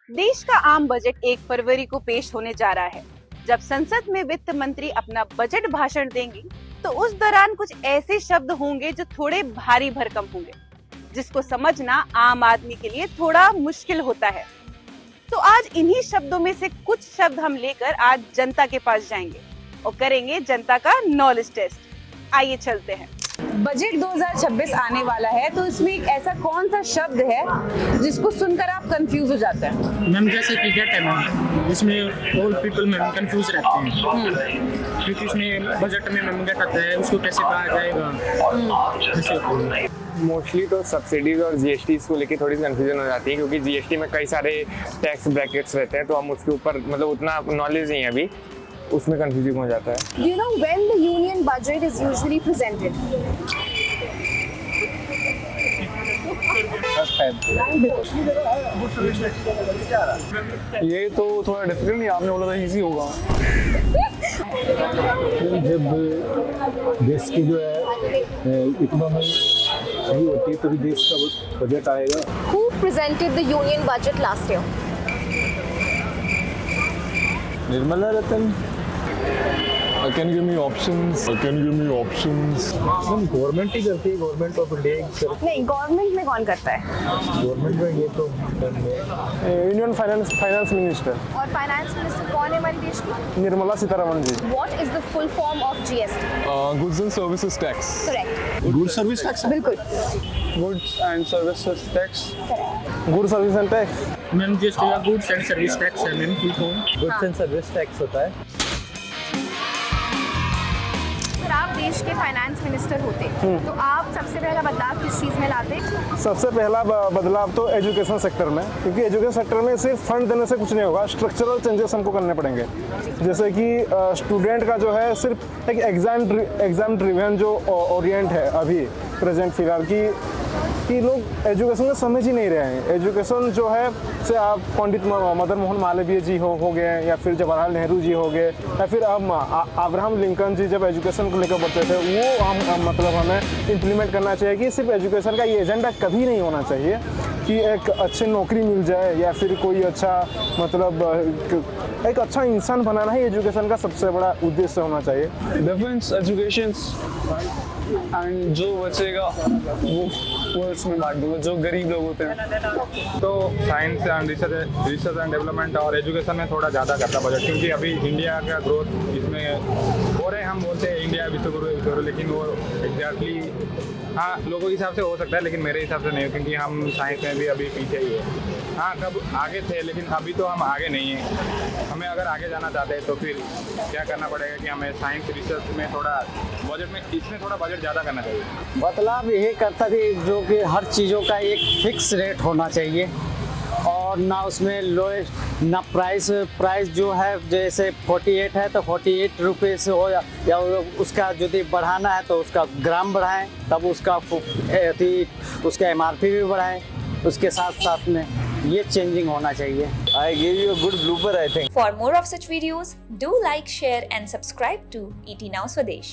देश का आम बजट 1 फरवरी को पेश होने जा रहा है। जब संसद में वित्त मंत्री अपना बजट भाषण देंगी, तो उस दौरान कुछ ऐसे शब्द होंगे जो थोड़े भारी भरकम होंगे, जिसको समझना आम आदमी के लिए थोड़ा मुश्किल होता है। तो आज इन्हीं शब्दों में से कुछ शब्द हम लेकर आज जनता के पास जाएंगे और करेंगे जनता का नॉलेज टेस्ट। आइए चलते हैं। बजट 2026 आने वाला है, तो इसमें एक ऐसा कौन सा शब्द है जिसको सुनकर आप कंफ्यूज हो जाते हैं? मैम जैसे कि गेट है मैम, इसमें ऑल पीपल मैम कंफ्यूज रहते हैं क्योंकि इसमें बजट में मैम गेट आता है, उसको कैसे कहा जाएगा ऐसे होता है। मोस्टली तो सब्सिडीज और जीएसटी को लेके थोड़ी कंफ्यूजन हो जाती है, क्योंकि जीएसटी में कई सारे टैक्स ब्रैकेट्स रहते हैं, तो हम उसके ऊपर मतलब उतना नॉलेज नहीं है अभी, उसमें कंफ्यूजन हो जाता है। You know when the union budget is usually presented? ये तो थोड़ा डिफिकल्ट नहीं, आपने बोला था इजी होगा। जब देश की जो है इकोनॉमी सही होती है तभी देश का बजट आएगा। Who presented the union budget last year? Nirmala Ratan. Can you give me options? Government ही करती है, गवर्नमेंट ऑफ इंडिया नहीं, गवर्नमेंट में कौन करता है? गवर्नमेंट में ये तो यूनियन फाइनेंस मिनिस्टर और फाइनेंस मिनिस्टर कौन है हमारे देश की? Nirmala Sitharaman ji. What is the full form of GST? Goods and services tax. Correct. Good service tax. बिल्कुल. Goods and services tax. Good service and tax. Ma'am GST का गुड्स एंड सर्विस टैक्स है ma'am, full form. Goods and service tax होता है। अगर आप देश के finance minister होते तो आप सबसे पहला बदलाव किस चीज़ में लाते? सबसे पहला बदलाव तो एजुकेशन सेक्टर में, क्योंकि एजुकेशन सेक्टर में सिर्फ फंड देने से कुछ नहीं होगा, स्ट्रक्चरल चेंजेस हमको करने पड़ेंगे। जैसे कि स्टूडेंट का जो है सिर्फ एक एग्जाम ड्रिवन जो ओरिएंट है अभी प्रेजेंट फिलहाल कि लोग एजुकेशन में समझ ही नहीं रहे हैं। एजुकेशन जो है से आप पंडित मदन मोहन मालवीय जी हो गए, या फिर जवाहरलाल नेहरू जी हो गए, या फिर अब्राहम लिंकन जी जब एजुकेशन को लेकर बढ़ते थे, वो हम मतलब हमें इम्प्लीमेंट करना चाहिए कि सिर्फ एजुकेशन का ये एजेंडा कभी नहीं होना चाहिए कि एक अच्छी नौकरी मिल जाए या फिर कोई अच्छा मतलब एक अच्छा इंसान बनाना ही एजुकेशन का सबसे बड़ा उद्देश्य होना चाहिए। डिफेंस एजुकेशन एंड जो बचेगा वो इसमें बांट दूंगा, जो गरीब लोग होते हैं। तो science and research and development और एजुकेशन में थोड़ा ज़्यादा करता बजट, क्योंकि अभी इंडिया का ग्रोथ इसमें हो रहे हैं। हम बोलते हैं इंडिया विश्वगुरु, लेकिन वो एग्जैक्टली हाँ लोगों के हिसाब से हो सकता है, लेकिन मेरे हिसाब से नहीं हो, क्योंकि हम साइंस में भी अभी पीछे ही है। हाँ कब आगे थे, लेकिन अभी तो हम आगे नहीं हैं। हमें अगर आगे जाना चाहते हैं तो फिर क्या करना पड़ेगा कि हमें साइंस रिसर्च में थोड़ा बजट में इसमें थोड़ा बजट ज़्यादा करना चाहिए। बदलाव यही करता कि जो कि हर चीज़ों का एक फिक्स रेट होना चाहिए और ना उसमें लोएस्ट ना प्राइस जो है जैसे 48 है तो 48 रुपये से हो, या उसका यदि बढ़ाना है तो उसका ग्राम बढ़ाएं, तब उसका MRP भी बढ़ाएं। उसके साथ साथ में ये चेंजिंग होना चाहिए। I gave you a good blooper, I think. For more of such videos, do like, share and subscribe to ET Now Swadesh.